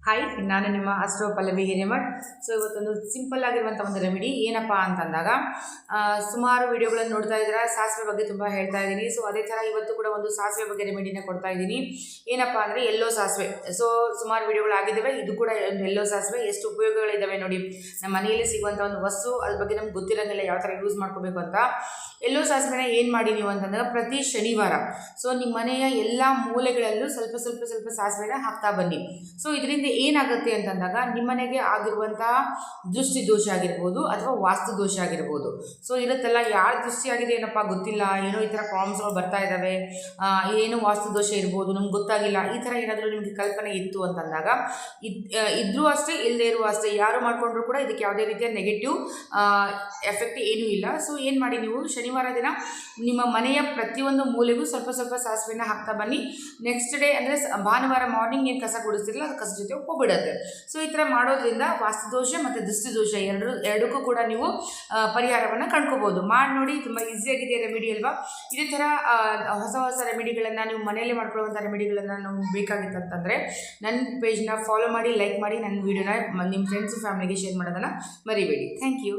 Hi, ನಾನು ನಿಮ್ಮ astro Pallavi Hiremath. So ಇವತ್ತೊಂದು ಸಿಂಪಲ್ ಆಗಿರುವಂಥ ಒಂದು ರೆಮಿಡಿ ಏನಪ್ಪ ಅಂತಂದಾಗ, ಸುಮಾರು ವಿಡಿಯೋಗಳನ್ನು ನೋಡ್ತಾ ಇದ್ದೀರಾ, ಸಾಸಿವೆ ಬಗ್ಗೆ ತುಂಬ ಹೇಳ್ತಾ ಇದ್ದೀನಿ. ಸೊ ಅದೇ ಥರ ಇವತ್ತು ಕೂಡ ಒಂದು ಸಾಸಿವೆ ಬಗ್ಗೆ ರೆಮಿಡಿನ ಕೊಡ್ತಾ ಇದ್ದೀನಿ. ಏನಪ್ಪ ಅಂದರೆ ಎಲ್ಲೋ ಸಾಸಿವೆ. ಸೊ ಸುಮಾರು ವಿಡಿಯೋಗಳಾಗಿದ್ದಾವೆ, ಇದು ಕೂಡ ಒಂದು ಎಲ್ಲೋ ಸಾಸಿವೆ. ಎಷ್ಟು ಉಪಯೋಗಗಳಿದ್ದಾವೆ ನೋಡಿ. ನಮ್ಮ ಮನೆಯಲ್ಲಿ ಸಿಗುವಂಥ ಒಂದು ವಸ್ತು, ಅದ್ರ ಬಗ್ಗೆ ನಮ್ಗೆ ಗೊತ್ತಿರೋಂಗಿಲ್ಲ ಯಾವ ಥರ ಯೂಸ್ ಮಾಡ್ಕೋಬೇಕು ಅಂತ. ಎಲ್ಲೋ ಸಾಸಿವೆನ ಏನು ಮಾಡಿ ನೀವು ಅಂತಂದಾಗ, ಪ್ರತಿ ಶನಿವಾರ ಸೊ ನಿಮ್ಮ ಮನೆಯ ಎಲ್ಲ ಮೂಲೆಗಳಲ್ಲೂ ಸ್ವಲ್ಪ ಸ್ವಲ್ಪ ಸ್ವಲ್ಪ ಸಾಸಿವೆನ ಹಾಕ್ತಾ ಬನ್ನಿ. ಸೊ ಇದರಿಂದ ಏನಾಗುತ್ತೆ ಅಂತಂದಾಗ, ನಿಮ್ಮನೆಗೆ ಆಗಿರುವಂತಹ ದೃಷ್ಟಿ ದೋಷ ಆಗಿರ್ಬೋದು ಅಥವಾ ವಾಸ್ತು ದೋಷ ಆಗಿರ್ಬೋದು. ಸೊ ಇರುತ್ತಲ್ಲ, ಯಾರ ದೃಷ್ಟಿ ಆಗಿದೆ ಏನಪ್ಪ ಗೊತ್ತಿಲ್ಲ, ಏನೋ ಈ ಥರ ಪ್ರಾಬ್ಲಮ್ಸ್ಗಳು ಬರ್ತಾ ಇದ್ದಾವೆ, ಏನು ವಾಸ್ತು ದೋಷ ಇರ್ಬೋದು ನಮ್ಗೆ ಗೊತ್ತಾಗಿಲ್ಲ, ಈ ಥರ ಏನಾದರೂ ನಿಮಗೆ ಕಲ್ಪನೆ ಇತ್ತು ಅಂತಂದಾಗ, ಇದ್ರೂ ಅಷ್ಟೇ ಇಲ್ಲದೆ ಇರುವ ಅಷ್ಟೇ, ಯಾರು ಮಾಡಿಕೊಂಡ್ರು ಕೂಡ ಇದಕ್ಕೆ ಯಾವುದೇ ರೀತಿಯ ನೆಗೆಟಿವ್ ಎಫೆಕ್ಟ್ ಏನೂ ಇಲ್ಲ. ಸೊ ಏನು ಮಾಡಿ, ನೀವು ಶನಿವಾರ ದಿನ ನಿಮ್ಮ ಮನೆಯ ಪ್ರತಿಯೊಂದು ಮೂಲೆಗೂ ಸ್ವಲ್ಪ ಸ್ವಲ್ಪ ಸಾಸಿವೆನ ಹಾಕ್ತಾ ಬನ್ನಿ. ನೆಕ್ಸ್ಟ್ ಡೇ ಅಂದರೆ ಭಾನುವಾರ ಮಾರ್ನಿಂಗ್ ಏನು ಕಸ ಗುಡಿಸ್ತಿರಲ್ಲ, ಅದು ಕಸ ಜೊತೆ ಹೋಗ್ಬಿಡುತ್ತೆ. ಸೊ ಈ ಥರ ಮಾಡೋದ್ರಿಂದ ವಾಸ್ತುದೋಷ ಮತ್ತು ದೃಷ್ಟಿದೋಷ ಎರಡಕ್ಕೂ ಕೂಡ ನೀವು ಪರಿಹಾರವನ್ನು ಕಂಡ್ಕೋಬೋದು. ಮಾಡಿ ನೋಡಿ, ತುಂಬ ಈಸಿಯಾಗಿದೆ ರೆಮಿಡಿ ಅಲ್ವಾ. ಇದೇ ಥರ ಹೊಸ ಹೊಸ ರೆಮಿಡಿಗಳನ್ನು ನೀವು ಮನೆಯಲ್ಲೇ ಮಾಡ್ಕೊಳ್ಳುವಂಥ ರೆಮಿಡಿಗಳನ್ನು ನಾವು ಬೇಕಾಗಿತ್ತು ಅಂತಂದರೆ ನನ್ನ ಪೇಜ್ನ ಫಾಲೋ ಮಾಡಿ, ಲೈಕ್ ಮಾಡಿ, ನನ್ನ ವೀಡಿಯೋನ ನಿಮ್ಮ ಫ್ರೆಂಡ್ಸು ಫ್ಯಾಮಿಲಿಗೆ ಶೇರ್ ಮಾಡೋದನ್ನು ಮರಿಬೇಡಿ. Thank you.